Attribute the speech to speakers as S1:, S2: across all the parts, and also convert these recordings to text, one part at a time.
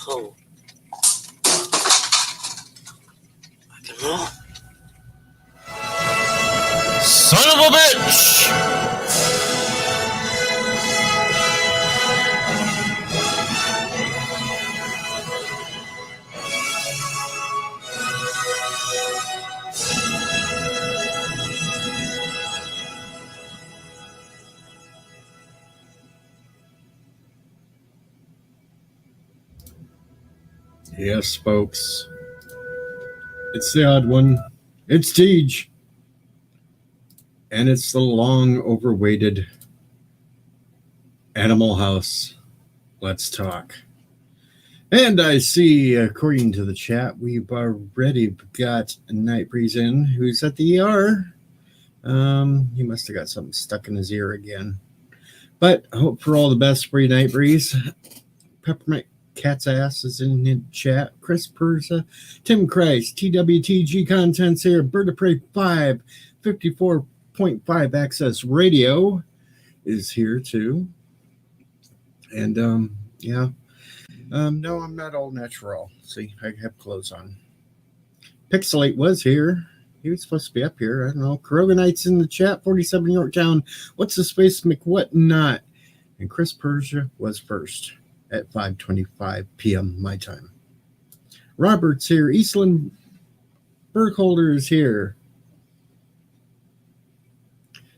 S1: Oh. I can roll. Son of a bitch!
S2: Yes, folks. It's the odd one. It's Tej. And it's the long overweighted Animal House. Let's talk. And I see, according to the chat, we've already got Night Breeze in, who's at the ER. He must have got something stuck in his ear again. But I hope for all the best for you, Night Breeze. Peppermint Cat's Ass is in the chat. Chris Persa, Tim Christ, TWTG Contents here. Vertebrae 5, 54.5 Access Radio is here too. And yeah. No, I'm not all natural. See, I have clothes on. Pixelate was here. He was supposed to be up here. I don't know. Kroganite's in the chat. 47 Yorktown. What's the space McWhatnot? And Chris Persia was first at 5:25 p.m. my time. Robert's here. Eastland Burkholder is here.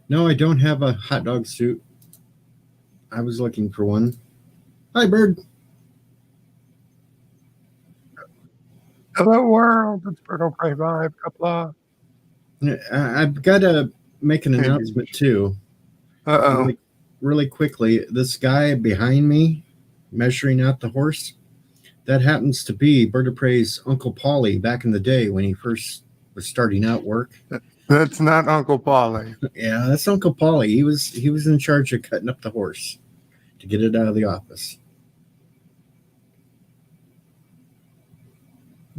S2: No, I don't have a hot dog suit. I was looking for one. Hi, Bird.
S3: Hello, world. It's Vertebrae 5. Kapla.
S2: I've got to make an announcement, too.
S3: Uh-oh.
S2: Really quickly, this guy behind me measuring out the horse, that happens to be Vertebrae's Uncle Paulie back in the day when he first was starting out work.
S3: That's not Uncle Paulie.
S2: Yeah, that's Uncle Paulie. He was in charge of cutting up the horse to get it out of the office.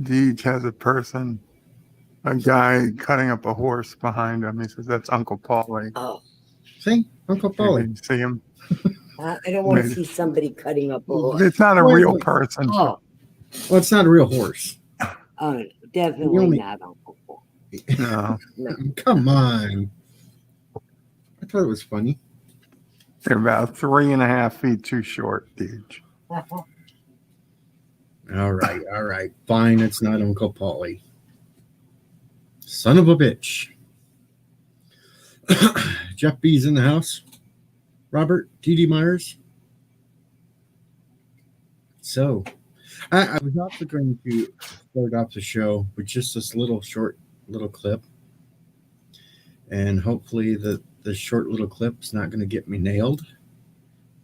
S3: Deej has a guy cutting up a horse behind him. He says, that's Uncle Paulie.
S4: Oh.
S2: See? Uncle Paulie.
S3: You see him?
S4: I don't want to see somebody cutting up a horse.
S3: It's not a real person.
S4: Oh.
S2: Well, it's not a real horse.
S4: Oh, definitely not Uncle Paulie.
S3: No.
S4: No.
S2: Come on. I thought it was funny.
S3: They're about 3.5 feet too short, Deej.
S2: All right. Fine, it's not Uncle Paulie. Son of a bitch. Jeff B's in the house. Robert, T.D. Myers. So, I was also going to start off the show with just this short clip. And hopefully the short little clip's not going to get me nailed.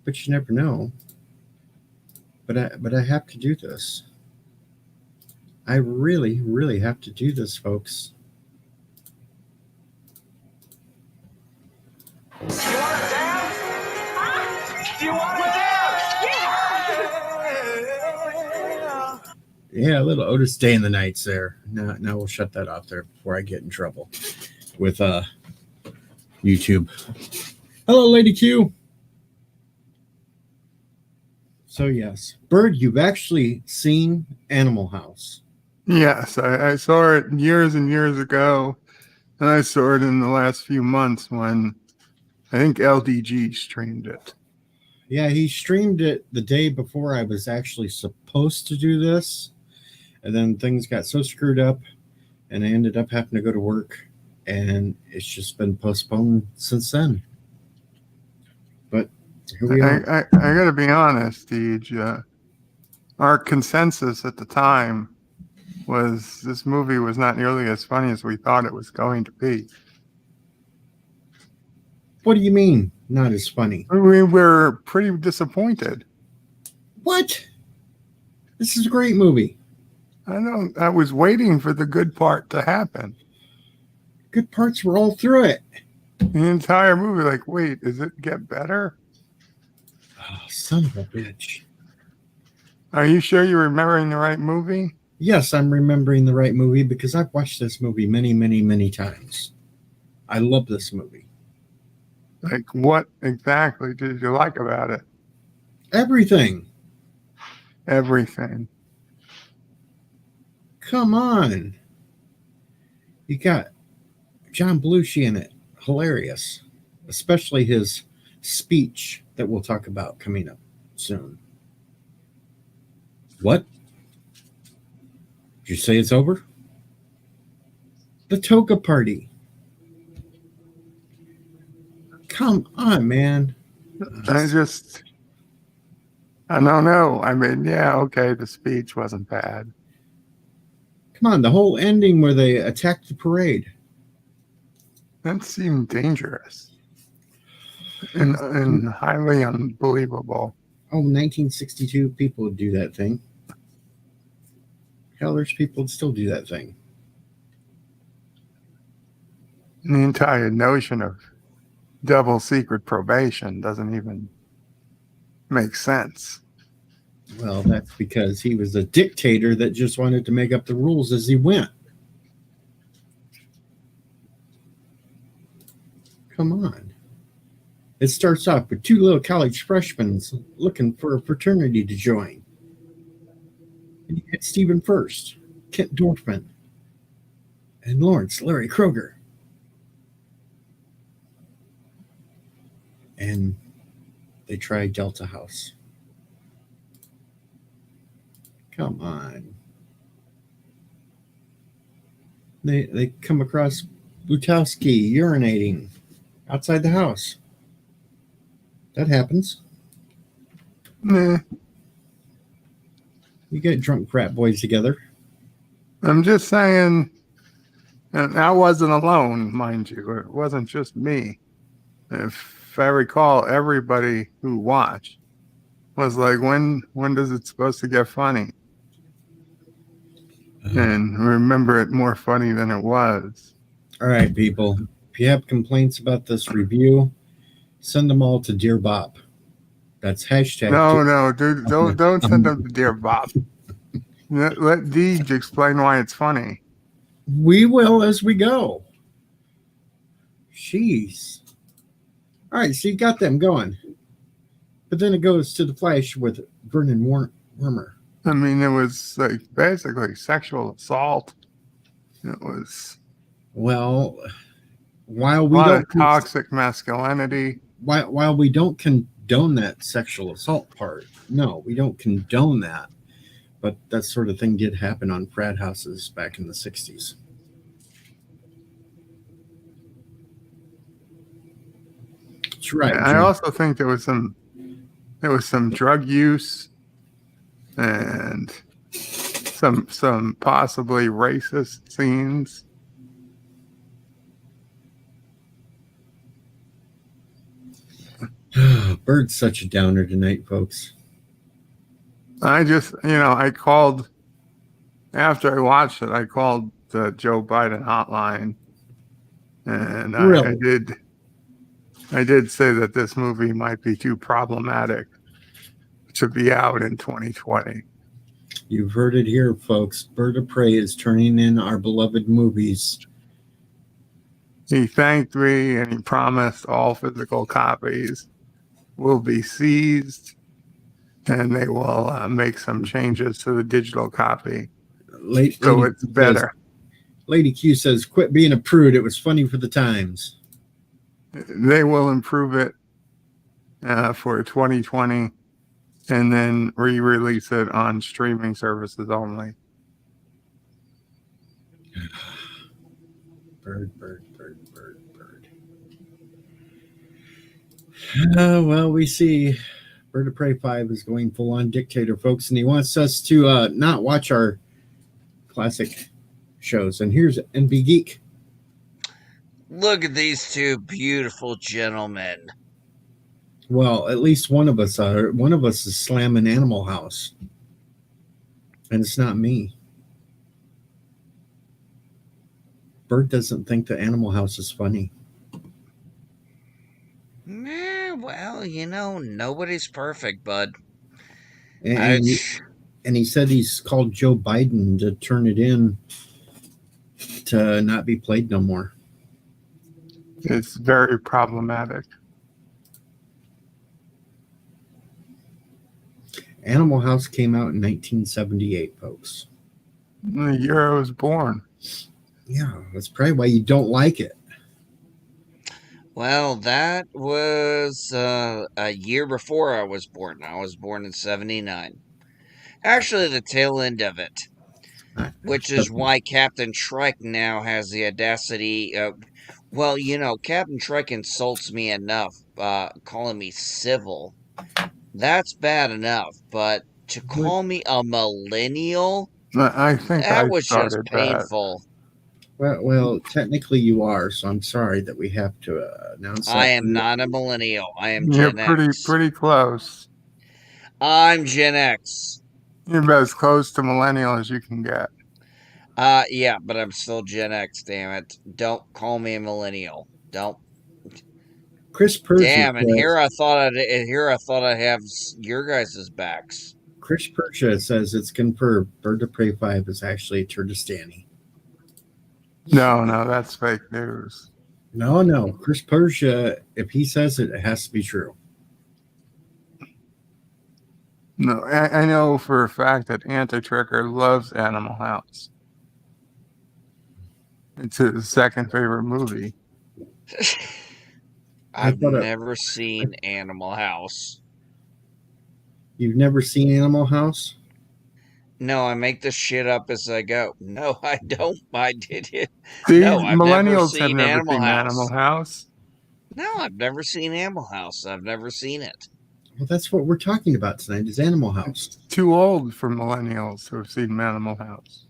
S2: But you never know. But I have to do this. I really, really have to do this, folks.
S5: Do you want to dance? Do you want to dance?
S2: Yeah, a little Otis Day in the Nights there. Now we'll shut that off there before I get in trouble with YouTube. Hello, Lady Q. So yes, Bird, you've actually seen Animal House.
S3: Yes, I saw it years and years ago, and I saw it in the last few months when I think LDG streamed it.
S2: Yeah, he streamed it the day before I was actually supposed to do this, and then things got so screwed up, and I ended up having to go to work, and it's just been postponed since then. But here we are.
S3: I got to be honest, Deej. Our consensus at the time was this movie was not nearly as funny as we thought it was going to be.
S2: What do you mean, not as funny?
S3: We were pretty disappointed.
S2: What? This is a great movie.
S3: I was waiting for the good part to happen.
S2: Good parts were all through it.
S3: The entire movie, like, wait, does it get better?
S2: Oh, son of a bitch.
S3: Are you sure you're remembering the right movie?
S2: Yes, I'm remembering the right movie because I've watched this movie many, many, many times. I love this movie.
S3: Like, what exactly did you like about it?
S2: Everything.
S3: Everything.
S2: Come on. You got John Belushi in it. Hilarious. Especially his speech that we'll talk about coming up soon. What? Did you say it's over? The Toga Party. Come on, man.
S3: I don't know. I mean, yeah, okay, the speech wasn't bad.
S2: Come on, the whole ending where they attacked the parade.
S3: That seemed dangerous and highly unbelievable.
S2: Oh, 1962, people would do that thing. Hell, there's people that still do that thing.
S3: The entire notion of double secret probation doesn't even make sense.
S2: Well, that's because he was a dictator that just wanted to make up the rules as he went. Come on. It starts off with two little college freshmen looking for a fraternity to join. And you get Stephen First, Kent Dorfman, and Lawrence Larry Kroger. And they try Delta House. Come on. They come across Butowski urinating outside the house. That happens.
S3: Nah,
S2: You get drunk frat boys together.
S3: I'm just saying, and I wasn't alone, mind you. It wasn't just me. If I recall, everybody who watched was like, when does it supposed to get funny? And remember it more funny than it was.
S2: All right, people. If you have complaints about this review, send them all to Dear Bob. That's hashtag.
S3: No, dude, don't send them to Dear Bob. Let Deej explain why it's funny.
S2: We will as we go. Jeez. All right, so you got them going. But then it goes to the Flash with Vernon Wormer.
S3: I mean, it was like basically sexual assault. It was
S2: Well, while
S3: a
S2: we
S3: lot
S2: don't
S3: of toxic masculinity.
S2: while we don't condone that sexual assault part, no, we don't condone that. But that sort of thing did happen on frat houses back in the 60s. That's right.
S3: I
S2: Jim.
S3: also think there was some drug use and some possibly racist scenes.
S2: Bird's such a downer tonight, folks.
S3: I just, I called after I watched it. I called the Joe Biden hotline, and
S2: Really?
S3: I did say that this movie might be too problematic to be out in 2020.
S2: You've heard it here, folks. Bird of Prey is turning in our beloved movies.
S3: He thanked me and he promised all physical copies will be seized and they will make some changes to the digital copy. So it's better.
S2: Lady Q says, quit being a prude. It was funny for the times.
S3: They will improve it for 2020 and then re-release it on streaming services only.
S2: Bird. Well, we see Bird of Prey 5 is going full-on dictator, folks, and he wants us to not watch our classic shows. And here's NB Geek.
S1: Look at these two beautiful gentlemen.
S2: Well, at least one of us is slamming Animal House. And it's not me. Bird doesn't think that Animal House is funny.
S1: Well, nobody's perfect, bud.
S2: And he said he's called Joe Biden to turn it in to not be played no more.
S3: It's very problematic.
S2: Animal House came out in 1978, folks.
S3: The year I was born.
S2: Yeah, that's probably why you don't like it.
S1: Well, that was a year before I was born. I was born in 79. Actually, the tail end of it, which is why Captain Trek now has the audacity. Well, Captain Trek insults me enough, calling me civil. That's bad enough, but to call me a millennial,
S3: I think I
S1: that was just
S3: started that.
S1: painful.
S2: Well, technically you are, so I'm sorry that we have to announce that.
S1: I am not a millennial. I am
S3: You're
S1: Gen X.
S3: pretty close.
S1: I'm Gen X.
S3: You're about as close to millennial as you can get.
S1: Yeah, but I'm still Gen X, damn it. Don't call me a millennial. Don't.
S2: Chris Persia
S1: Damn, and
S2: says,
S1: here I thought I'd have your guys' backs.
S2: Chris Persia says it's confirmed Bird of Prey 5 is actually Turtistani.
S3: No, that's fake news.
S2: No. Chris Persia, if he says it, it has to be true.
S3: No, I know for a fact that Anti-Tricker loves Animal House. It's his second favorite movie.
S1: I've never seen Animal House.
S2: You've never seen Animal House?
S1: No, I make this shit up as I go. No, I don't. I did it.
S3: See,
S1: No, I've never
S3: millennials
S1: seen
S3: have never
S1: Animal
S3: seen
S1: House.
S3: Animal House.
S1: No, I've never seen Animal House. I've never seen it.
S2: Well, that's what we're talking about tonight is Animal House.
S3: It's too old for millennials who have seen Animal House.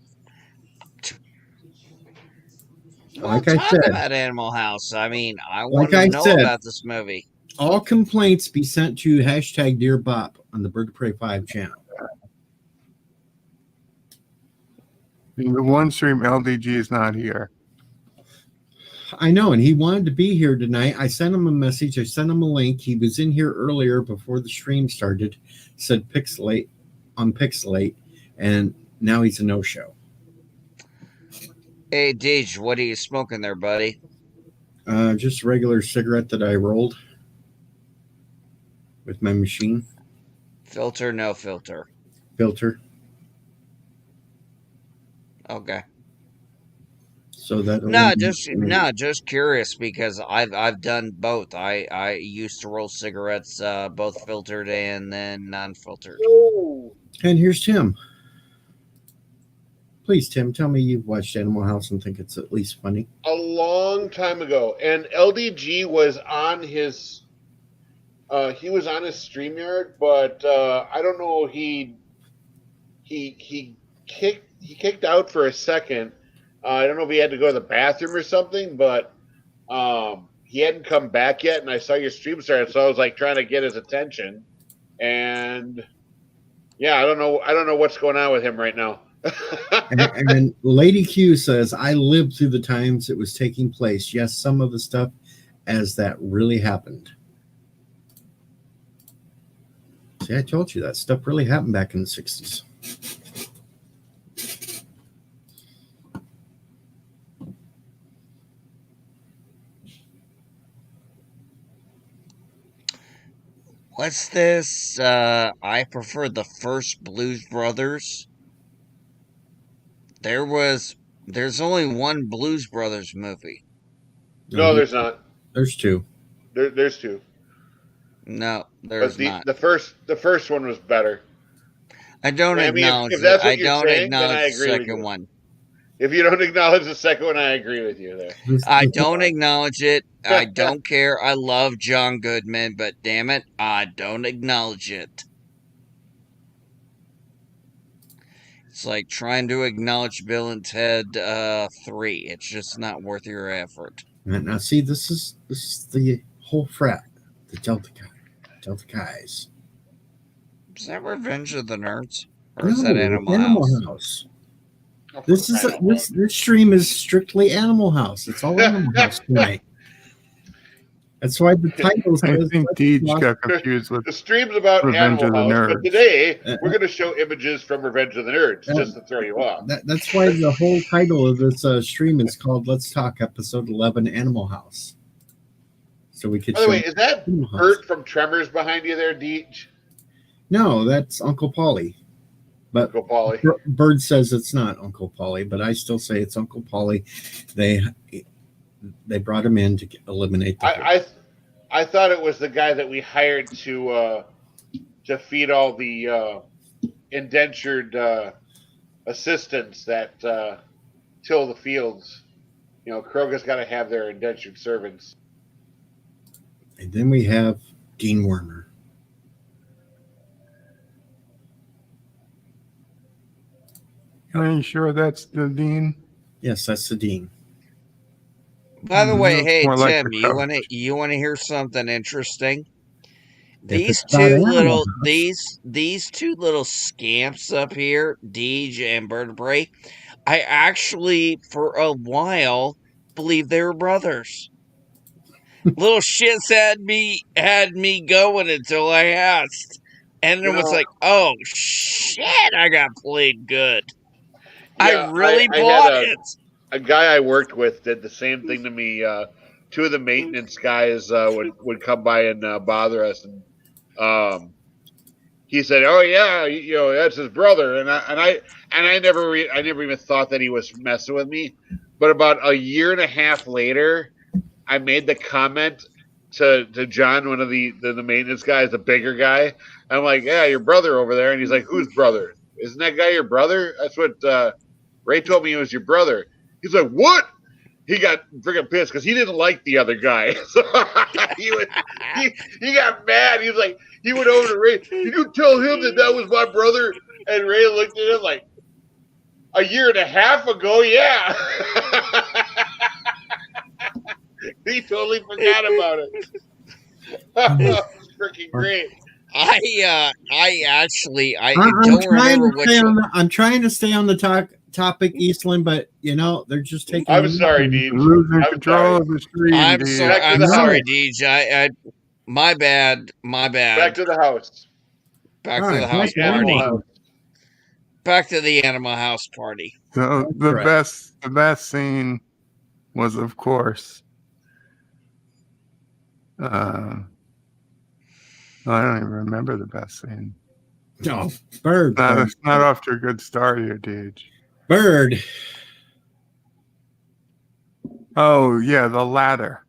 S2: Like I said,
S1: about Animal House. I mean, I want to know about this movie.
S2: All complaints be sent to hashtag Dear Bop on the Bird of Prey 5 channel.
S3: The one stream LDG is not here.
S2: I know, and he wanted to be here tonight. I sent him a message. I sent him a link. He was in here earlier before the stream started. Said Pixelate on Pixelate, and now he's a no-show.
S1: Hey, Deej, what are you smoking there, buddy?
S2: Just a regular cigarette that I rolled with my machine.
S1: Filter, no filter.
S2: Filter.
S1: Okay.
S2: So that
S1: just curious because I've done both. I used to roll cigarettes, both filtered and then non-filtered.
S2: And here's Tim. Please, Tim, tell me you've watched Animal House and think it's at least funny.
S6: A long time ago, and LDG was on his. He was on his StreamYard, but I don't know. He kicked out for a second. I don't know if he had to go to the bathroom or something, but he hadn't come back yet. And I saw your stream started, so I was like trying to get his attention. And yeah, I don't know what's going on with him right now.
S2: and Lady Q says, I lived through the times it was taking place. Yes, some of the stuff as that really happened. See, I told you that stuff really happened back in the 60s.
S1: What's this? I prefer the first Blues Brothers. There's only one Blues Brothers movie.
S6: No, there's not.
S2: There's two.
S6: There's two.
S1: No, there's not.
S6: The first one was better.
S1: I don't acknowledge
S6: if that's what
S1: I
S6: you're
S1: don't
S6: saying,
S1: acknowledge
S6: then I
S1: the
S6: agree with
S1: second
S6: you.
S1: one.
S6: If you don't acknowledge the second one, I agree with you there.
S1: I don't acknowledge it. I don't care. I love John Goodman, but damn it, I don't acknowledge it. It's like trying to acknowledge Bill and Ted 3. It's just not worth your effort.
S2: Now, see, this is the whole frat, the Delta Chi's.
S1: Is that Revenge of the Nerds, or is that Animal House?
S2: This stream is strictly Animal House. It's all Animal House tonight. That's why the title says.
S3: I think Deej got confused with
S6: the stream's about
S3: Revenge
S6: Animal
S3: of the
S6: House,
S3: Nerds.
S6: but today we're going to show images from Revenge of the Nerds just to throw you off.
S2: That's why the whole title of this stream is called "Let's Talk" Episode 11, Animal House. So we could.
S6: By the way, is that Bert from Tremors behind you there, Deej?
S2: No, that's Uncle Polly. But
S6: Uncle Paulie.
S2: Bird says it's not Uncle Paulie, but I still say it's Uncle Paulie. They brought him in to eliminate the.
S6: I thought it was the guy that we hired to feed all the indentured assistants that till the fields. You know, Kroger's got to have their indentured servants.
S2: And then we have Dean Wormer.
S3: Are you sure that's the dean?
S2: Yes, that's the dean.
S1: By the way,
S3: Looks
S1: hey
S3: more like
S1: Tim,
S3: the
S1: you
S3: coach.
S1: want to hear something interesting?
S2: If it's
S1: These
S2: about
S1: two
S2: Animal
S1: little these two little scamps up here, Deej and vertebrae, I actually for a while believed they were brothers. Little shits had me going until I asked. And
S6: You
S1: it was
S6: know,
S1: like, oh shit, I got played good. I
S6: yeah,
S1: really
S6: I had
S1: bought it.
S6: a guy I worked with did the same thing to me. Two of the maintenance guys would come by and bother us, and he said, "Oh yeah, you know that's his brother," and I never even thought that he was messing with me. But about a year and a half later, I made the comment to John, one of the maintenance guys, the bigger guy. I'm like, "Yeah, your brother over there," and he's like, "Whose brother? Isn't that guy your brother?" That's what Ray told me. He was your brother. He's like, "What?" He got freaking pissed because he didn't like the other guy. So he got mad. He was like, he went over to Ray. Did you tell him that was my brother? And Ray looked at him like, a year and a half ago, yeah. He totally forgot about it. It's freaking great.
S1: I actually
S2: I'm
S1: don't
S2: trying
S1: remember
S2: to
S1: which
S2: stay
S1: one.
S2: I'm trying to stay on the topic, Eastland, but they're just taking.
S6: I'm sorry, Deej.
S3: Losing
S6: I'm
S3: control
S6: sorry.
S3: of the stream.
S1: I'm
S3: Deej.
S1: sorry.
S6: Back to
S1: I'm
S6: the
S1: sorry,
S6: house.
S1: Deej. My bad.
S6: Back to the house.
S1: Back
S2: All
S1: to
S2: right,
S1: the house
S6: The animal
S1: party.
S6: house.
S1: Back to the animal house party.
S3: So
S2: Correct.
S3: the best scene was, of course, I don't even remember the best scene.
S2: Oh, Bird.
S3: It's not off to a good start here, Deej.
S2: Bird.
S3: Oh yeah, the ladder.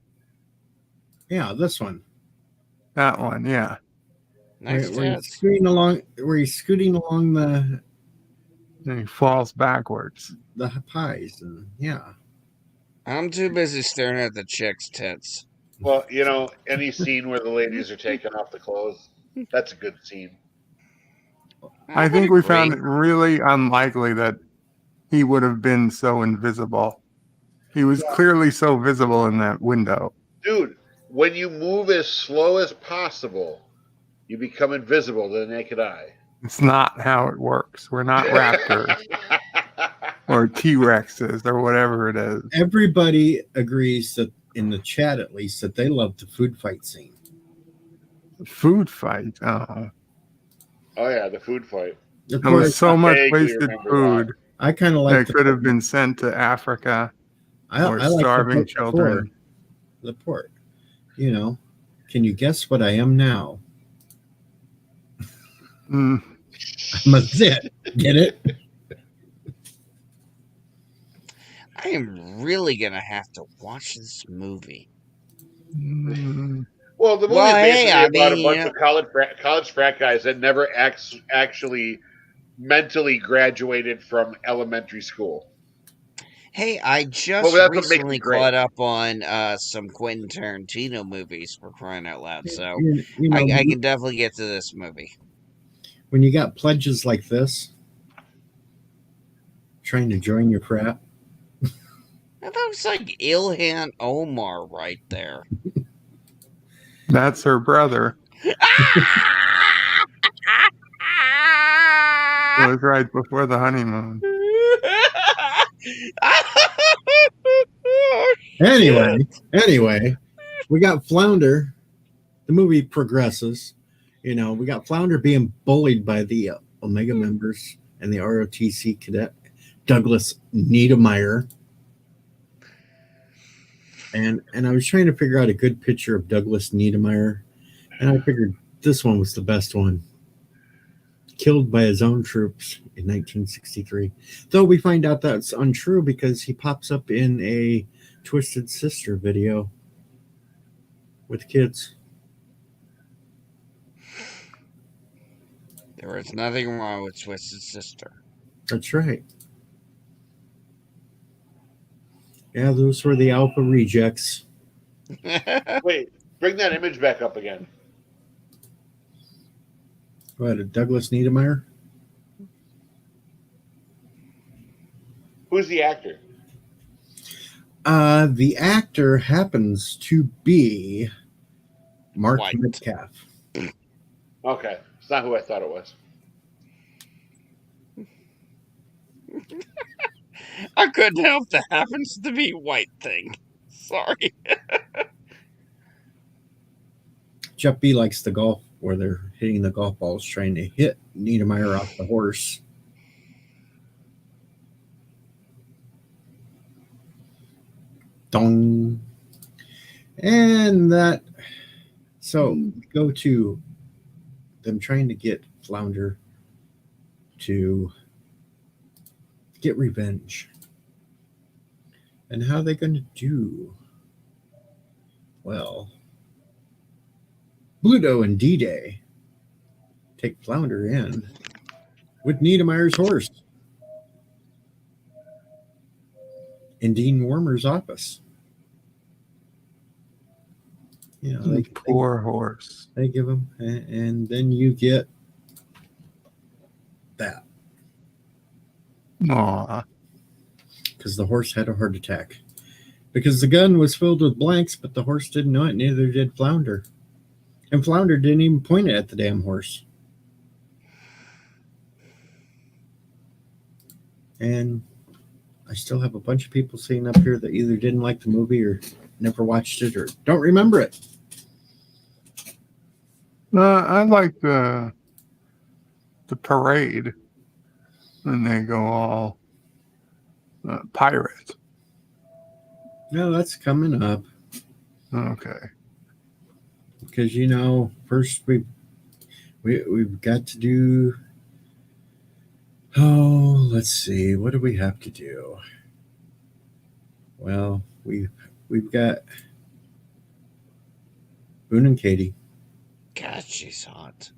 S2: Yeah, this one.
S3: That one, yeah.
S1: Nice
S2: Where he's
S1: tits.
S2: scooting along the
S3: And he falls backwards.
S2: pies, and yeah.
S1: I'm too busy staring at the chick's tits.
S6: Well, any scene where the ladies are taking off the clothes, that's a good scene.
S3: I think we found it really unlikely that he would have been so invisible. He was clearly so visible in that window.
S6: Dude, when you move as slow as possible, you become invisible to the naked eye.
S3: It's not how it works. We're not raptors or T-Rexes or whatever it is.
S2: Everybody agrees that, in the chat at least, that they love the food fight scene.
S3: Food fight. Oh,
S6: yeah, the food fight.
S2: Of
S3: there was
S2: course,
S3: so much
S6: vaguely
S3: wasted
S6: remember
S3: food
S2: I kind of like
S3: that could have been sent to Africa or
S2: I like
S3: starving
S2: the
S3: children.
S2: The port. Can you guess what I am now?
S3: Mm.
S2: I'm a zit. Get it?
S1: I am really gonna have to watch this movie.
S3: Mm.
S6: Well, the movie
S1: Well,
S6: is
S1: hey,
S6: basically
S1: I
S6: about
S1: mean,
S6: a bunch of college frat guys that never actually mentally graduated from elementary school.
S1: Hey, I just
S6: Well, that's what makes
S1: recently
S6: it great.
S1: caught up on some Quentin Tarantino movies, for crying out loud. So
S2: You know,
S1: I can definitely get to this movie.
S2: when you got pledges like this, trying to join your frat.
S1: That looks like Ilhan Omar right there.
S3: That's her brother. It was right before the honeymoon.
S2: Anyway, we got Flounder. The movie progresses. We got Flounder being bullied by the Omega members and the ROTC cadet Douglas Meyer. And I was trying to figure out a good picture of Douglas Meyer, and I figured this one was the best one. killed by his own troops in 1963. Though we find out that's untrue because he pops up in a Twisted Sister video with kids.
S1: There was nothing wrong with Twisted Sister.
S2: That's right. Yeah, those were the alpha rejects.
S6: Wait, bring that image back up again.
S2: What, Douglas Niedermeyer?
S6: Who's the actor?
S2: The actor happens to be Mark
S1: White.
S2: Metcalf.
S6: Okay, it's not who I thought it was.
S1: I couldn't help that happens to be white thing. Sorry.
S2: Jeff B likes the golf where they're hitting the golf balls trying to hit Niedermeyer off the horse. Dong. And that, so go to them trying to get Flounder to get revenge. And how are they going to do? Well, Bluto and D-Day take Flounder in with Niedermeyer's horse in Dean Warmer's office. You know,
S3: Poor horse.
S2: They give him, and then you get that.
S3: Aw.
S2: Because the horse had a heart attack. Because the gun was filled with blanks, but the horse didn't know it, neither did Flounder. And Flounder didn't even point it at the damn horse. And I still have a bunch of people sitting up here that either didn't like the movie or never watched it or don't remember it.
S3: I like the parade when they go all pirate.
S2: No, that's coming up.
S3: Okay.
S2: Because, you know, first we've got to do... Oh, let's see. What do we have to do? Well, we've got Boone and Katie.
S1: God, she's hot.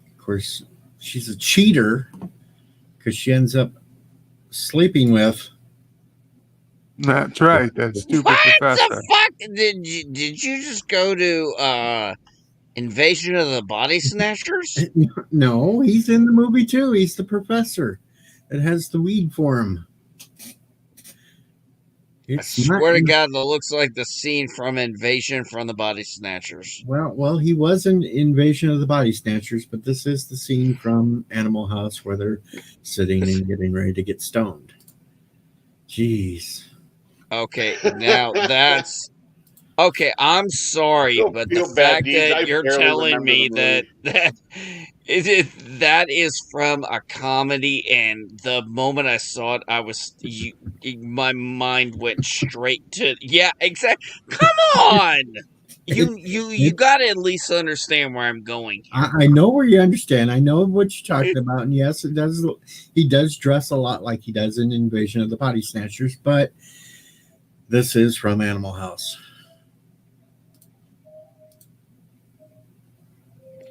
S2: Of course, she's a cheater because she ends up sleeping with.
S3: That's right. That stupid
S1: What
S3: professor.
S1: the fuck? Did you just go to Invasion of the Body Snatchers?
S2: No, he's in the movie too. He's the professor that has the weed for him.
S1: I swear to God, that looks like the scene from Invasion from the Body Snatchers.
S2: Well, he was in Invasion of the Body Snatchers, but this is the scene from Animal House where they're sitting and getting ready to get stoned. Jeez.
S1: Okay, now that's... Okay, I'm sorry,
S6: Don't
S1: but
S6: feel
S1: the
S6: bad,
S1: fact
S6: Deej. I
S1: that you're
S6: barely
S1: telling
S6: remember
S1: me
S6: the
S1: that is from a comedy, and the moment I saw it, my mind went straight to exactly. Come on, you got to at least understand where I'm going here.
S2: I know where you understand. I know what you're talking about, and yes, it does. He does dress a lot like he does in Invasion of the Body Snatchers, but this is from Animal House.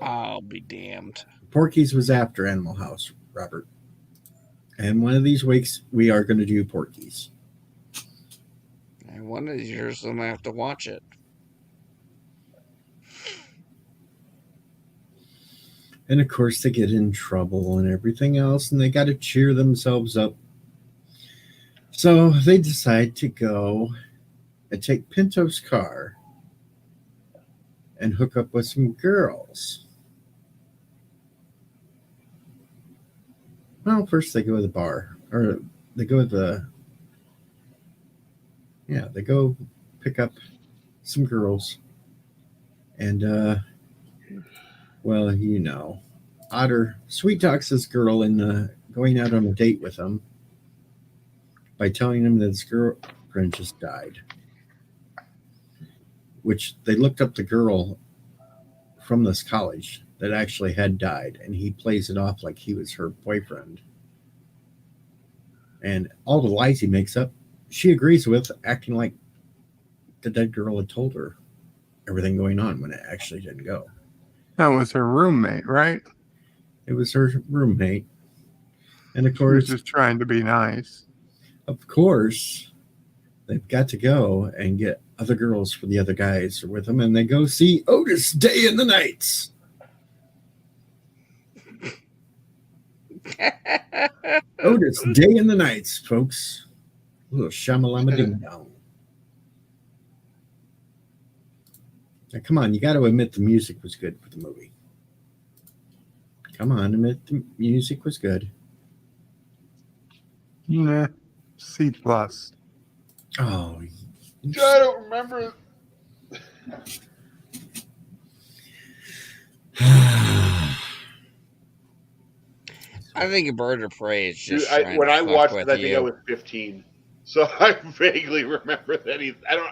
S1: I'll be damned.
S2: Porky's was after Animal House, Robert. And one of these weeks, we are going to do Porky's.
S1: And one of these years, I'm going to have to watch it.
S2: And of course, they get in trouble and everything else, and they got to cheer themselves up. So they decide to go and take Pinto's car and hook up with some girls. Well, first they go to the bar, or they go to they go pick up some girls. And, well, you know, Otter sweet talks this girl in going out on a date with him by telling him that his girlfriend just died. Which they looked up the girl from this college that actually had died, and he plays it off like he was her boyfriend. And all the lies he makes up, she agrees with, acting like the dead girl had told her everything going on when it actually didn't go.
S3: That was her roommate, right?
S2: It was her roommate. And of
S3: She was
S2: course,
S3: just trying to be nice.
S2: They've got to go and get other girls for the other guys with them, and they go see Otis Day and the Nights. Otis Day and the Nights, folks. A little shamalama ding dong. Now, come on, you got to admit the music was good for the movie. Come on, admit the music was good.
S3: Nah, C+.
S2: Oh,
S6: I don't remember.
S1: I think a Bird of Prey is just
S6: Dude, when I watched it, I think
S1: you.
S6: I was 15, so I vaguely remember that he. I don't.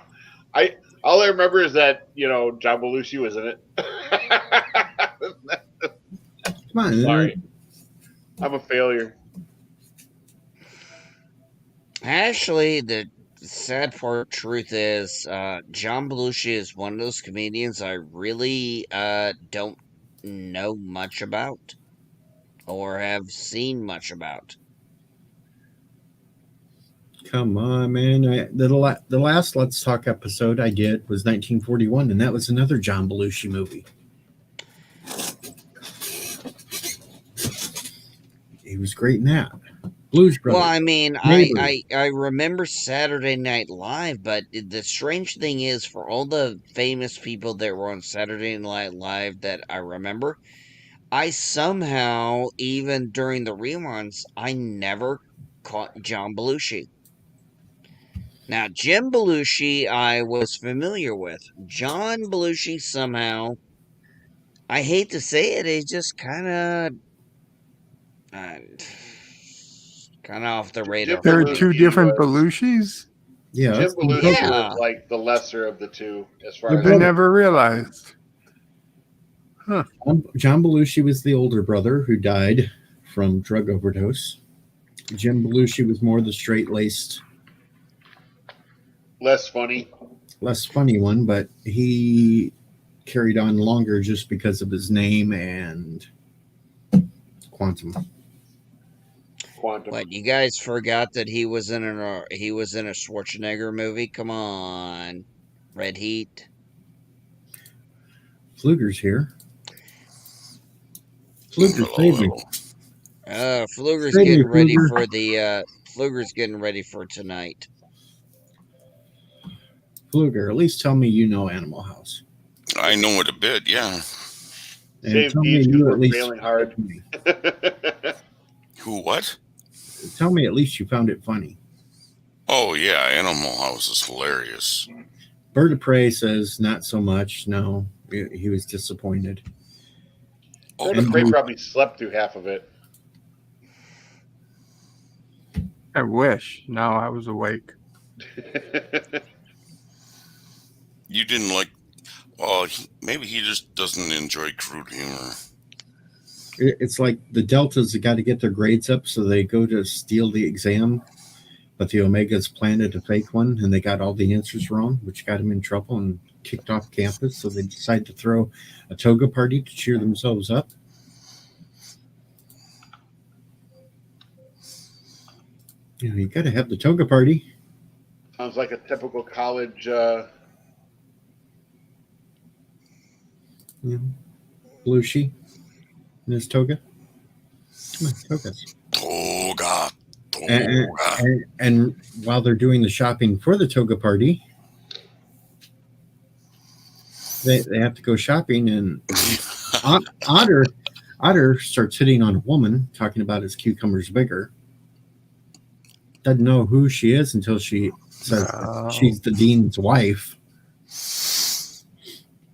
S6: All I remember is that John Belushi was in it.
S2: come on.
S6: Sorry, I'm a failure.
S1: Actually, the sad truth is, John Belushi is one of those comedians I really don't know much about or have seen much about.
S2: Come on, man. The last Let's Talk episode I did was 1941, and that was another John Belushi movie. He was great in that. Blues Brothers.
S1: Well, I mean,
S2: Neighbors.
S1: I remember Saturday Night Live, but the strange thing is, for all the famous people that were on Saturday Night Live that I remember, I somehow, even during the reruns, I never caught John Belushi. Now, Jim Belushi I was familiar with. John Belushi somehow, I hate to say it, is just kind of off the radar.
S3: There are
S6: Belushi
S3: two different
S6: was-
S3: Belushis?
S2: Yeah,
S6: Jim
S2: that's
S6: Belushi
S1: Yeah.
S6: was like the lesser of the two, as far
S2: They're
S6: as
S3: I
S2: both-
S3: never realized.
S2: John Belushi was the older brother who died from drug overdose. Jim Belushi was more the straight-laced,
S6: less funny.
S2: less funny one, but he carried on longer just because of his name and Quantum.
S1: What, you guys forgot that he was in a Schwarzenegger movie? Come on, Red Heat.
S2: Pfluger's here. Pfluger, save me.
S1: Fluger's
S2: Save me,
S1: getting ready
S2: Fluger.
S1: for the Fluger's getting ready for tonight.
S2: Pfluger, at least tell me you know Animal House.
S7: I know it a bit, yeah.
S2: And
S6: Save
S2: tell me
S6: these, 'cause
S2: you
S6: we're
S2: at least
S6: failing hard.
S7: Who, what?
S2: Tell me at least you found it funny.
S7: Oh, yeah, Animal House is hilarious.
S2: Bird of Prey says not so much. No, he was disappointed.
S6: Bird of Prey probably slept through half of it.
S3: I wish. Now I was awake.
S7: You didn't like... Well, maybe he just doesn't enjoy crude humor.
S2: It's like the Deltas got to get their grades up, so they go to steal the exam, but the Omegas planted a fake one, and they got all the answers wrong, which got them in trouble and kicked off campus. So they decided to throw a toga party to cheer themselves up. You got to have the toga party.
S6: Sounds like a typical college.
S2: Belushi in his toga. Come on, togas.
S7: Toga.
S2: And while they're doing the shopping for the toga party, they have to go shopping, and Otter starts hitting on a woman, talking about his cucumbers bigger. Doesn't know who she is until she says she's the dean's wife.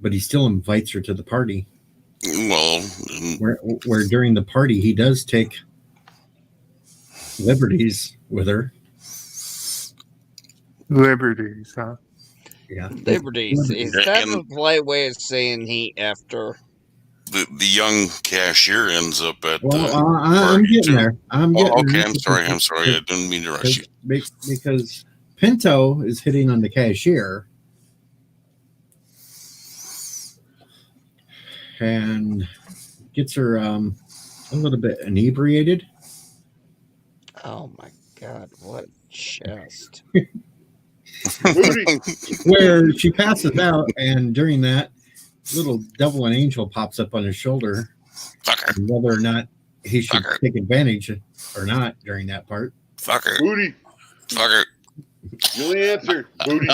S2: But he still invites her to the party.
S7: Well,
S2: where during the party he does take liberties with her.
S3: Liberties, huh?
S2: Yeah.
S1: Liberties. Is that a polite way of saying he effed her?
S7: the young cashier ends up at
S2: Well,
S7: the
S2: I'm
S7: party,
S2: getting
S7: too.
S2: there. I'm getting
S7: Oh, okay,
S2: there.
S7: I'm sorry. I didn't mean to rush you.
S2: Because Pinto is hitting on the cashier. And gets her a little bit inebriated.
S1: Oh my God, what a chest.
S6: Booty.
S2: Where she passes out, and during that, little devil and angel pops up on his shoulder.
S7: Fucker.
S2: And whether or not he should
S7: Fucker.
S2: take advantage or not during that part.
S7: Fucker.
S6: Booty.
S7: Fucker.
S6: The only answer. Booty.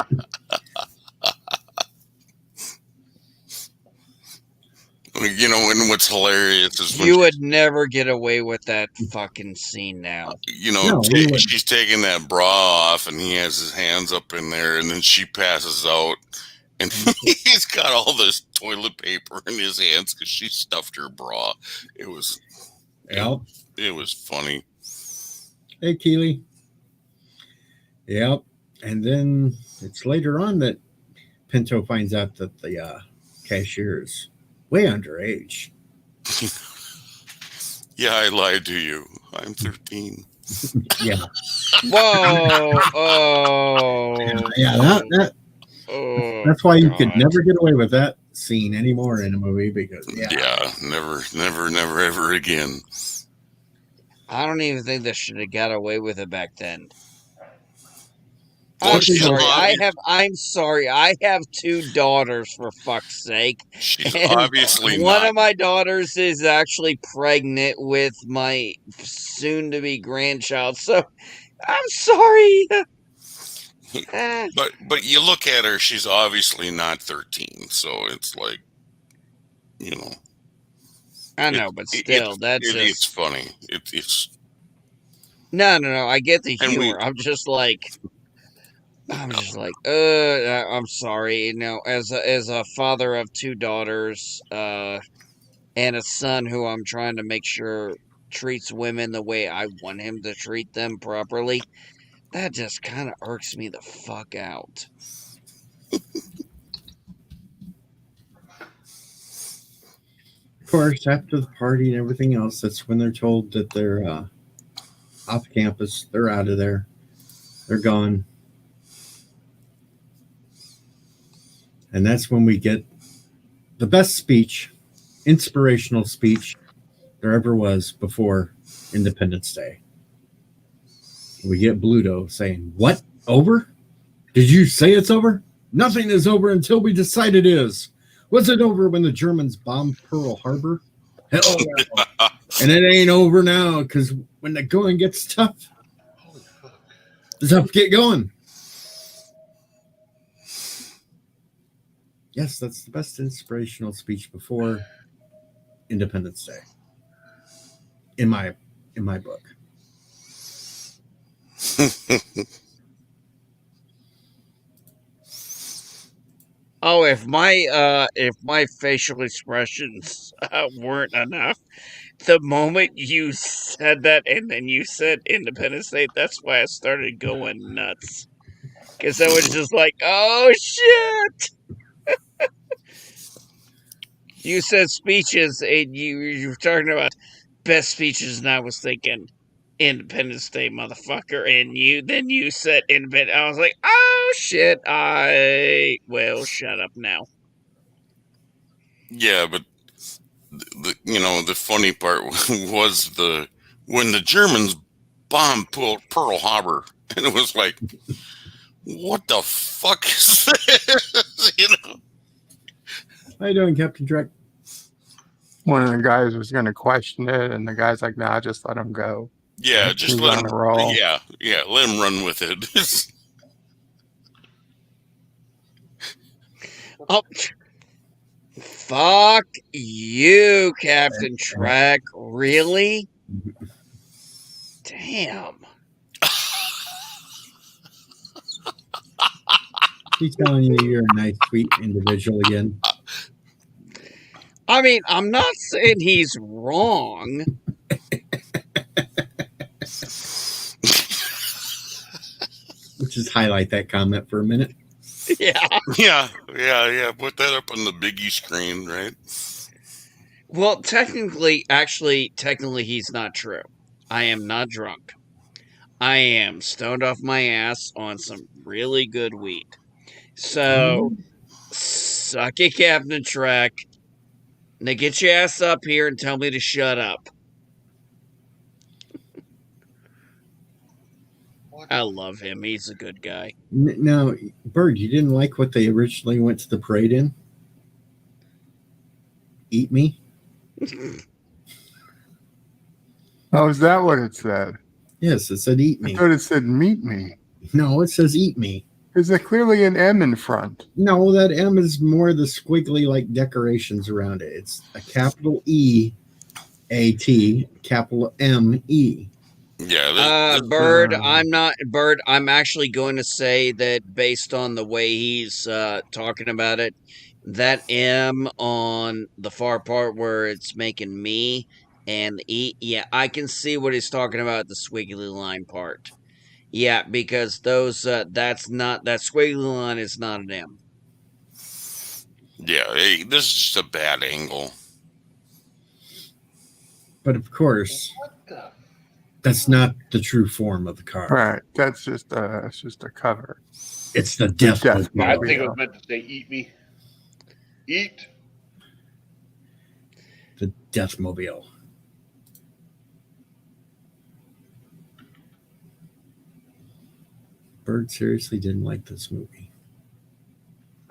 S7: You know, and what's hilarious is when
S1: You would never get away with that fucking scene now.
S7: you know, she's taking that bra off, and he has his hands up in there, and then she passes out, and he's got all this toilet paper in his hands because she stuffed her bra. It was,
S2: Yep.
S7: it was funny.
S2: Hey, Keely. Yep. And then it's later on that Pinto finds out that the cashier is way underage.
S7: Yeah, I lied to you. I'm 13.
S2: Yeah.
S1: Whoa! Oh!
S2: Yeah. That's why you could
S1: God.
S2: never get away with that scene anymore in a movie because
S7: Never, ever again.
S1: I don't even think they should have got away with it back then.
S7: Well,
S1: I'm
S7: she's
S1: sorry.
S7: obvious-
S1: I'm sorry. I have 2 daughters, for fuck's sake.
S7: She's
S1: And
S7: obviously
S1: one
S7: not.
S1: of my daughters is actually pregnant with my soon-to-be grandchild. So I'm sorry.
S7: But you look at her; she's obviously not 13. So it's like, you know.
S1: I know, but still,
S7: it's funny. It's
S1: no. I get the
S7: And
S1: humor. I'm just like, I'm sorry. You know, as a father of 2 daughters, and a son who I'm trying to make sure treats women the way I want him to treat them properly, that just kind of irks me the fuck out.
S2: of course, after the party and everything else, that's when they're told that they're off campus. They're out of there. They're gone. And that's when we get the best speech, inspirational speech there ever was before Independence Day. We get Bluto saying, "What? Over? Did you say it's over? Nothing is over until we decide it is. Was it over when the Germans bombed Pearl Harbor? Hell no. And it ain't over now, because when the going gets tough, the tough get going." Yes, that's the best inspirational speech before Independence Day. In my book.
S1: Oh, if my facial expressions weren't enough, the moment you said that and then you said Independence Day, that's why I started going nuts. Because I was just like, oh shit! You said speeches, and you were talking about best speeches, and I was thinking Independence Day, motherfucker. And you said Independence. I was like, oh shit! Well, shut up now.
S7: Yeah, but the funny part was when the Germans bombed Pearl Harbor, and it was like, what the fuck is this?
S2: How you doing, Captain Trek?
S3: One of the guys was going to question it, and the guy's like, "Nah, just let him go."
S7: Yeah, just
S3: He's
S7: let
S3: on
S7: him
S3: a roll.
S7: Yeah, let him run with it.
S1: Oh, fuck you, Captain Trek. Really? Damn.
S2: He's telling you you're a nice, sweet individual again.
S1: I mean, I'm not saying he's wrong.
S2: Let's just highlight that comment for a minute.
S1: Yeah.
S7: Yeah. Put that up on the biggie screen, right?
S1: Well, technically, he's not true. I am not drunk. I am stoned off my ass on some really good weed. So, suck it, Captain Trek. Now get your ass up here and tell me to shut up. I love him. He's a good guy.
S2: Now, Bird, you didn't like what they originally went to the parade in? Eat me?
S3: Oh, is that what it said?
S2: Yes, it said eat
S3: I
S2: me.
S3: thought it said meet me.
S2: No, it says eat me.
S3: Is there clearly an M in front?
S2: No, that M is more the squiggly like decorations around it. It's a capital E-A-T, capital M-E.
S7: Yeah.
S1: Bird, I'm actually going to say that based on the way he's talking about it, that M on the far part where it's making me and the E, yeah, I can see what he's talking about, the squiggly line part. Yeah, because those that squiggly line is not an M.
S7: Yeah, hey, this is just a bad angle.
S2: But of course, that's not the true form of the car.
S3: Right. That's just a cover.
S2: It's the death
S3: Death
S2: mobile.
S6: I think it was meant to say eat me. Eat.
S2: The death mobile. Bird seriously didn't like this movie.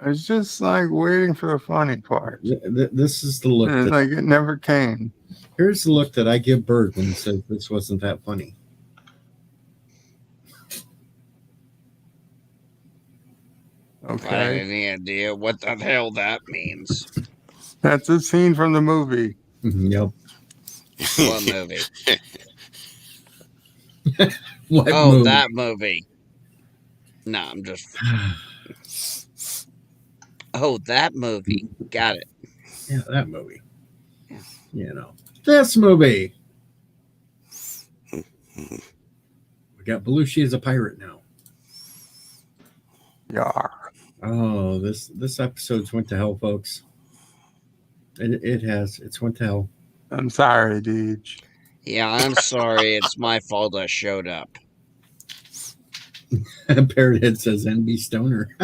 S3: It's just like waiting for the funny part.
S2: This is the look.
S3: It's like it never came.
S2: Here's the look that I give Bird when he says this wasn't that funny.
S1: I have
S3: Okay.
S1: any idea what the hell that means.
S3: That's a scene from the movie.
S2: Yep.
S1: What movie?
S2: What
S1: Oh,
S2: movie?
S1: that movie. No, I'm just. Oh, that movie. Got it.
S2: Yeah, that movie. You know, this movie. We got Belushi as a pirate now.
S3: Yeah.
S2: Oh, this episode's went to hell, folks. It has. It's went to hell.
S3: I'm sorry, Deej.
S1: Yeah, I'm sorry. It's my fault I showed up.
S2: Parrothead says NB Stoner.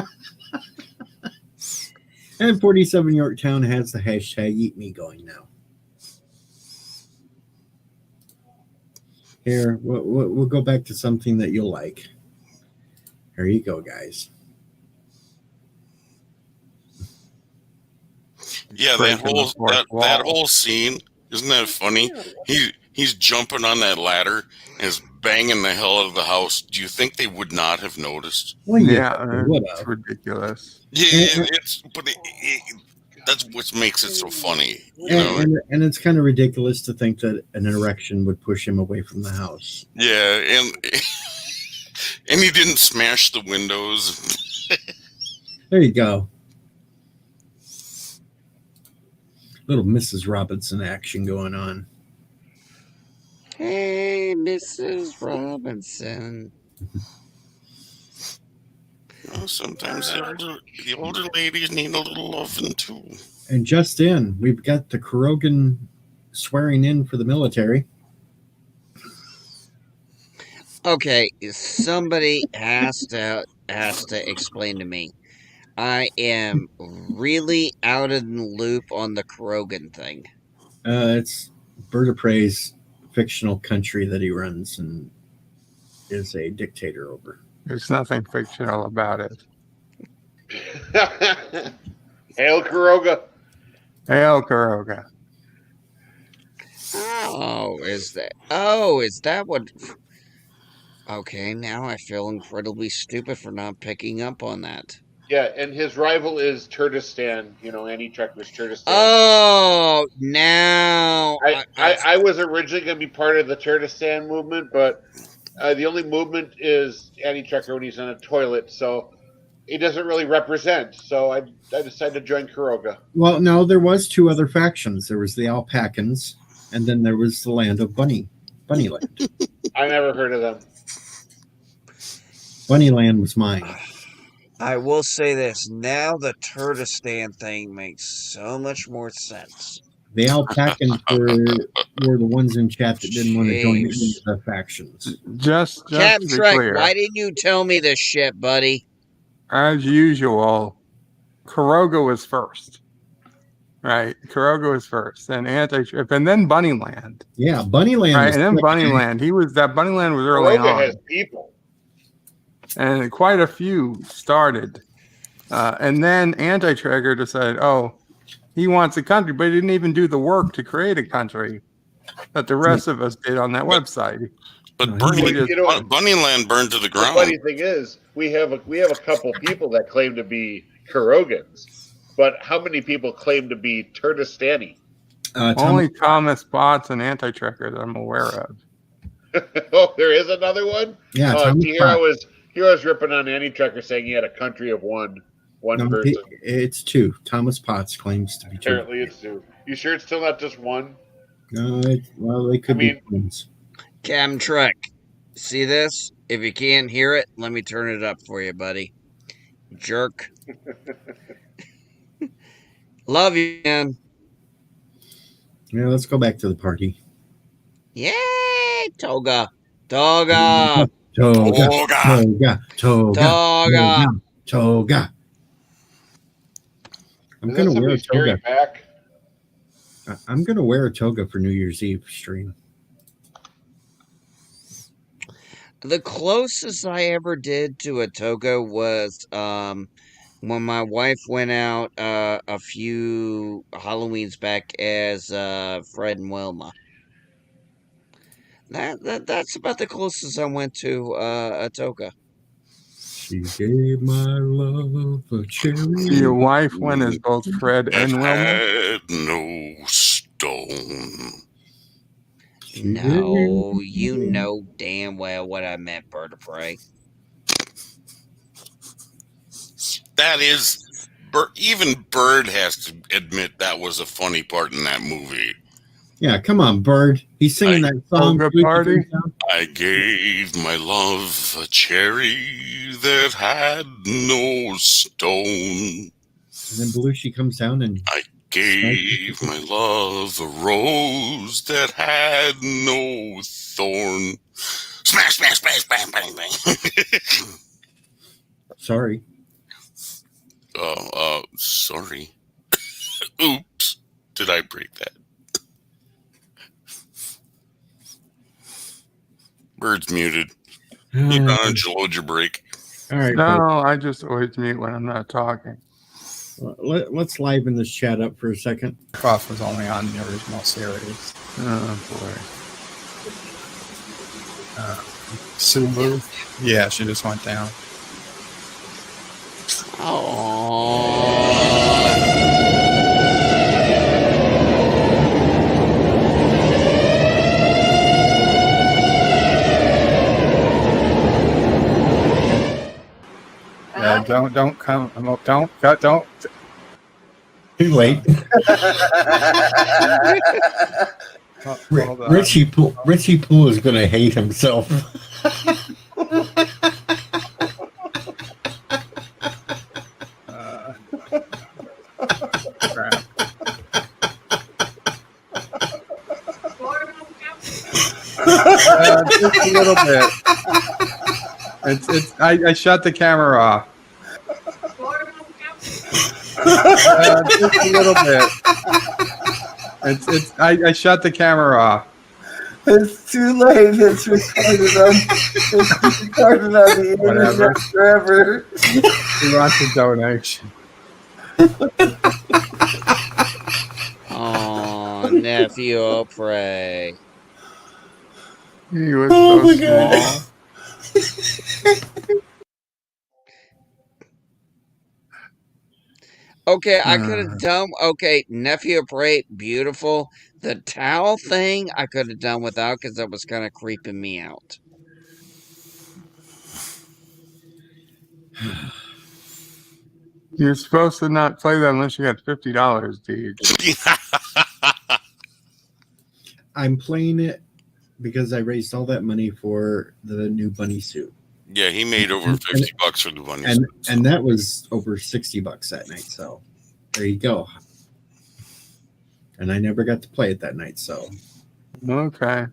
S2: And 47 Yorktown has the hashtag Eat Me going now. Here, we'll go back to something that you'll like. Here you go, guys.
S7: Yeah, that whole scene, isn't that funny? He's jumping on that ladder and is banging the hell out of the house. Do you think they would not have noticed?
S2: Well,
S3: Yeah, it's ridiculous.
S7: Yeah, that's what makes it so funny. You know?
S2: And it's kind of ridiculous to think that an erection would push him away from the house.
S7: Yeah, and he didn't smash the windows.
S2: There you go. Little Mrs. Robinson action going on.
S1: Hey, Mrs. Robinson.
S7: Sometimes the older ladies need a little loving too.
S2: And just in, we've got the Kurogan swearing in for the military.
S1: Okay, somebody has to explain to me. I am really out of the loop on the Krogan thing.
S2: It's Vertebrae's fictional country that he runs and is a dictator over.
S3: There's nothing fictional about it.
S6: Hail Kuroga.
S3: Hail, Kuroga.
S1: Oh, is that what? Okay, now I feel incredibly stupid for not picking up on that.
S6: Yeah, and his rival is Turtistan. You know, Annie Trekker's Turtistan.
S1: Oh, now
S6: I was originally going to be part of the Turtistan movement, but the only movement is Annie Trekker when he's on a toilet, so he doesn't really represent. So I decided to join Kuroga.
S2: Well, no, there was two other factions. There was the Alpacans, and then there was the land of Bunnyland.
S6: I never heard of them.
S2: Bunnyland was mine.
S1: I will say this. Now the Turtistan thing makes so much more sense.
S2: The alpacans were the ones in chat that didn't want to join
S1: Jeez.
S2: into the factions.
S3: Just
S1: Captain
S3: to be
S1: Shrek,
S3: clear,
S1: why didn't you tell me this shit, buddy?
S3: as usual, Kuroga was first. Right, Kuroga was first, then Anti-Trip, and then Bunnyland.
S2: Yeah, Bunnyland.
S3: Right,
S2: was
S3: and then
S2: second.
S3: Bunnyland. Bunnyland was early
S6: Kuroga
S3: on,
S6: has people.
S3: and quite a few started. And then Anti-Trigger decided, oh, he wants a country, but he didn't even do the work to create a country that the rest of us did on that website.
S7: But
S2: No,
S7: Bunnyland burned to the
S6: The
S7: ground.
S6: funny thing is, we have a couple people that claim to be Kurogans, but how many people claim to be Turtistani?
S3: Only Thomas Bots and Anti-Trigger that I'm aware of.
S6: Oh, there is another one.
S2: Yeah,
S6: Here I was ripping on Anti-Tracker saying he had a country of one person.
S2: It's two. Thomas Potts claims to be two.
S6: Apparently, it's two. You sure it's still not just one?
S2: No, they could be twins.
S1: Captain Shrek, see this? If you can't hear it, let me turn it up for you, buddy. Jerk. Love you, man.
S2: Yeah, let's go back to the party.
S1: Yay, Toga. Toga.
S2: Toga. I'm gonna wear a toga.
S6: Back?
S2: I'm gonna wear a toga for New Year's Eve stream.
S1: The closest I ever did to a toga was when my wife went out a few Halloweens back as Fred and Wilma. That's about the closest I went to a toga.
S2: She gave my love a cherry.
S3: Your wife went as both Fred and Wilma?
S7: Had no stone.
S1: No, you know damn well what I meant, vertebrae.
S7: That is, even Bird has to admit that was a funny part in that movie.
S2: Yeah, come on, Bird. He's singing that song.
S3: Party.
S7: I gave my love a cherry that had no stone.
S2: And then Belushi comes down and
S7: I gave my love a rose that had no thorn. Smash, smash, smash, bang, bang, bang.
S2: sorry.
S7: Sorry. Oops. Did I break that? Bird's muted. You're on a geologia break.
S2: All right.
S3: No, I just always mute when I'm not talking.
S2: Let's liven this chat up for a second.
S8: Croft was only on the original series.
S3: Oh, boy.
S8: Subaru? Yeah, she just went down. Yeah, don't come. Don't.
S2: Too late. Richie Poole is going to hate himself.
S8: Crap. Just a little bit. I shut the camera off. Just a little bit. I shut the camera off.
S9: It's too late. It's recorded on the internet forever.
S3: He wants a donation.
S1: Oh, SisOPrey.
S3: He was so small.
S1: Okay, I could have done. Okay, SisOPrey, beautiful. The towel thing I could have done without because that was kind of creeping me out.
S3: You're supposed to not play that unless you got $50, dude.
S2: I'm playing it because I raised all that money for the new bunny suit.
S7: Yeah, he made over $50 for the bunny suit.
S2: And that was over $60 that night. So there you go. and I never got to play it that night. So
S3: Okay.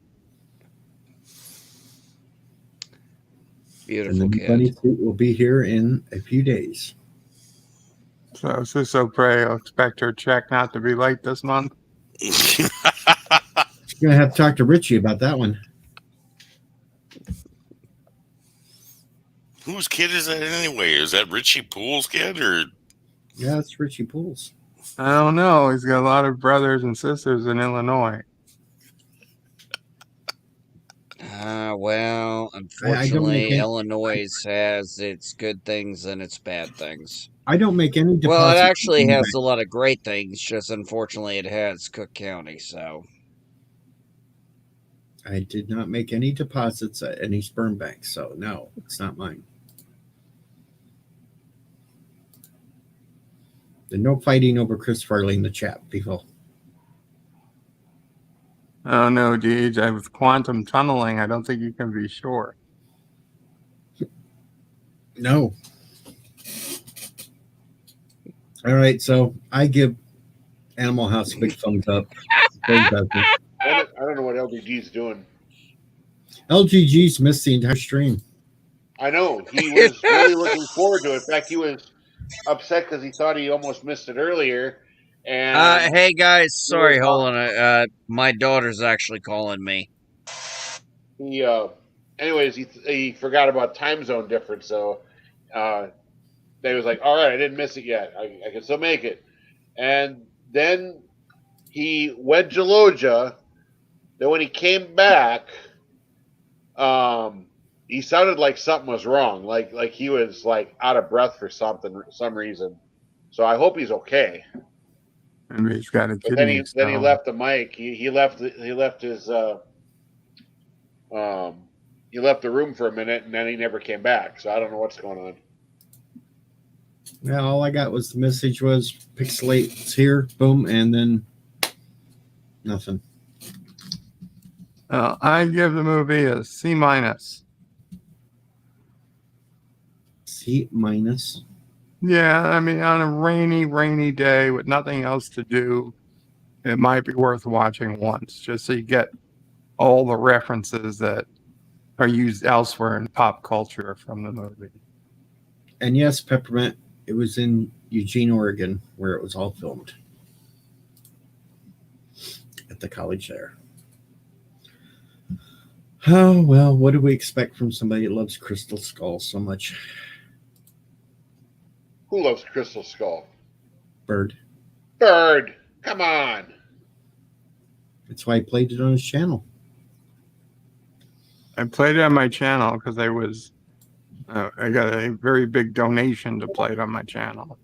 S1: Beautiful
S2: and the
S1: kid.
S2: bunny suit will be here in a few days.
S3: So SisOPrey will expect her check not to be late this month.
S2: She's gonna have to talk to Richie about that one.
S7: Whose kid is that anyway? Is that Richie Poole's kid or?
S2: Yeah, it's Richie Pools.
S3: I don't know. He's got a lot of brothers and sisters in Illinois.
S1: Well,
S2: I don't
S1: unfortunately,
S2: make
S1: Illinois has its good things and its bad things.
S2: I don't make any deposits.
S1: Well, it actually
S2: in the
S1: has
S2: bank.
S1: a lot of great things, just unfortunately it has Cook County, so.
S2: I did not make any deposits at any sperm bank, so no, it's not mine. There's no fighting over Chris Farley in the chat, people.
S3: Oh no, Deej. With quantum tunneling, I don't think you can be sure.
S2: No. All right, so I give Animal House a big thumbs up.
S6: I don't know what LGG's doing.
S2: LGG's missed the entire stream.
S6: I know. He was really looking forward to it. In fact, he was upset because he thought he almost missed it earlier. And
S1: Hey guys, sorry, hold on. My daughter's actually calling me.
S6: he, anyways, he forgot about time zone difference. So they was like, all right, I didn't miss it yet. I can still make it. And then he went Geloja. Then when he came back, he sounded like something was wrong. Like he was like out of breath for some reason. So I hope he's okay.
S3: Maybe he's got a
S6: But then
S3: kidney
S6: he
S3: stone.
S6: left the mic. He left his he left the room for a minute, and then he never came back. So I don't know what's going on.
S2: Yeah, all I got was the message was Pixelate's here, boom, and then nothing.
S3: I give the movie a C-.
S2: C-.
S3: Yeah, I mean, on a rainy day with nothing else to do, it might be worth watching once, just so you get all the references that are used elsewhere in pop culture from the movie.
S2: And yes, Peppermint, it was in Eugene, Oregon, where it was all filmed. At the college there. Oh, well, what do we expect from somebody that loves Crystal Skull so much?
S6: Who loves Crystal Skull?
S2: Bird.
S6: Come on.
S2: That's why he played it on his channel.
S3: I played it on my channel because I got a very big donation to play it on my channel.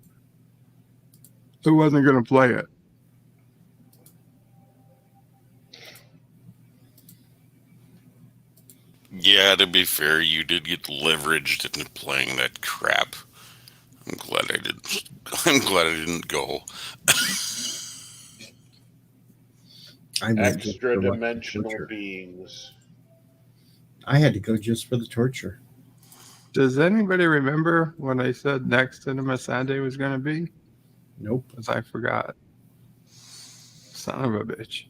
S3: Who wasn't going to play it?
S7: Yeah, to be fair, you did get leveraged into playing that crap. I'm glad I didn't go.
S6: Extra dimensional beings.
S2: I had to go just for the torture.
S3: Does anybody remember what I said next Cinema Sunday was going to be?
S2: Nope.
S3: Because I forgot. Son of a bitch.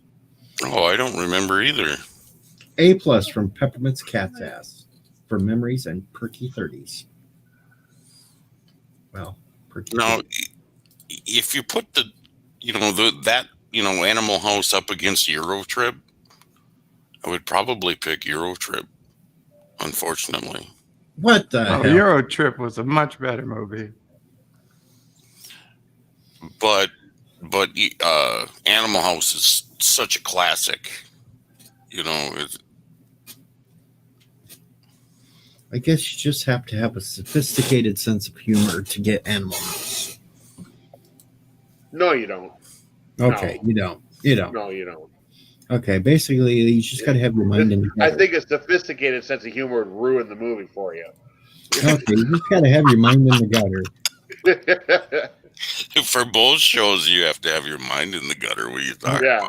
S7: Oh, I don't remember either.
S2: A+ from Peppermint's Cat's Ass for memories and perky 30s. Well, perky.
S7: Now,
S2: 30s.
S7: if you put Animal House up against Euro Trip, I would probably pick Euro Trip. Unfortunately.
S2: What the hell?
S3: Euro Trip was a much better movie.
S7: But Animal House is such a classic.
S2: I guess you just have to have a sophisticated sense of humor to get Animal House.
S6: No, you don't.
S2: Okay,
S6: No.
S2: You don't.
S6: No, you don't.
S2: Okay, basically, you just got to have your mind in the gutter.
S6: I think a sophisticated sense of humor would ruin the movie for you.
S2: Okay, you just got to have your mind in the gutter.
S7: For both shows, you have to have your mind in the gutter when you talk.
S6: Yeah,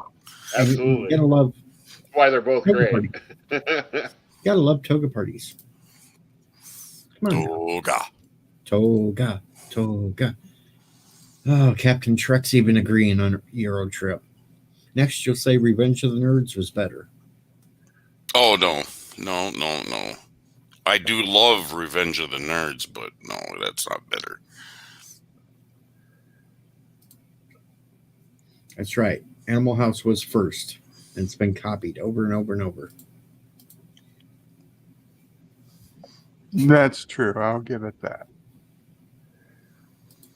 S6: absolutely.
S2: You gotta love.
S6: That's why they're both
S2: Toga
S6: great.
S2: You gotta love toga parties. Come on. Toga. Oh, Captain Trek's even agreeing on Euro Trip. Next, you'll say Revenge of the Nerds was better.
S7: Oh, no. I do love Revenge of the Nerds, but no, that's not better.
S2: That's right. Animal House was first, and it's been copied over and over and over.
S3: That's true. I'll give it that.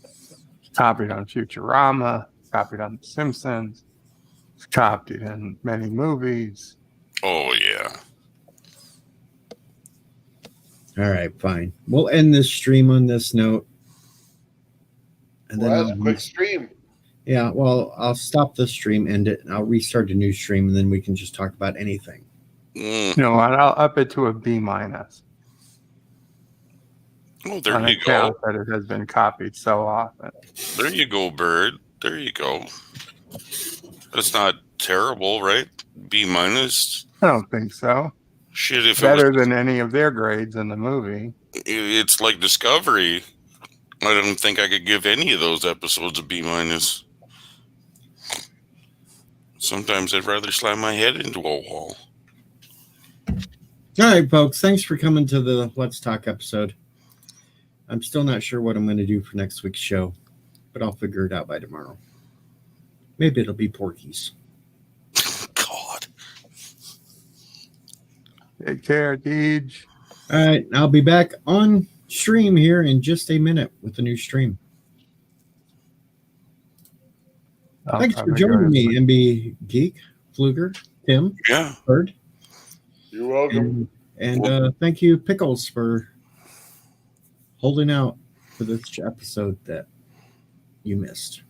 S3: It's copied on Futurama, copied on The Simpsons, it's copied in many movies.
S7: Oh, yeah.
S2: All right, fine. We'll end this stream on this note. And
S6: Well,
S2: then
S6: that's a quick stream.
S2: Yeah, well, I'll stop the stream, end it, and I'll restart a new stream, and then we can just talk about anything.
S3: No, and I'll up it to a B-.
S7: Oh, there
S3: on
S7: you
S3: account
S7: go.
S3: that it has been copied so often.
S7: There you go, Bird. There you go. That's not terrible, right? B-.
S3: I don't think so.
S7: Shit, if
S3: Better
S7: it was,
S3: than any of their grades in the movie.
S7: it's like Discovery. I don't think I could give any of those episodes a B-. Sometimes I'd rather slam my head into a wall.
S2: All right, folks. Thanks for coming to the Let's Talk episode. I'm still not sure what I'm going to do for next week's show, but I'll figure it out by tomorrow. Maybe it'll be Porky's.
S7: God.
S3: Take care, Deej.
S2: All right, I'll be back on stream here in just a minute with a new stream. Thanks for joining me, MB Geek, Fluger, Tim,
S7: Yeah.
S2: Bird.
S6: You're welcome.
S2: And thank you, Pickles, for holding out for this episode that you missed.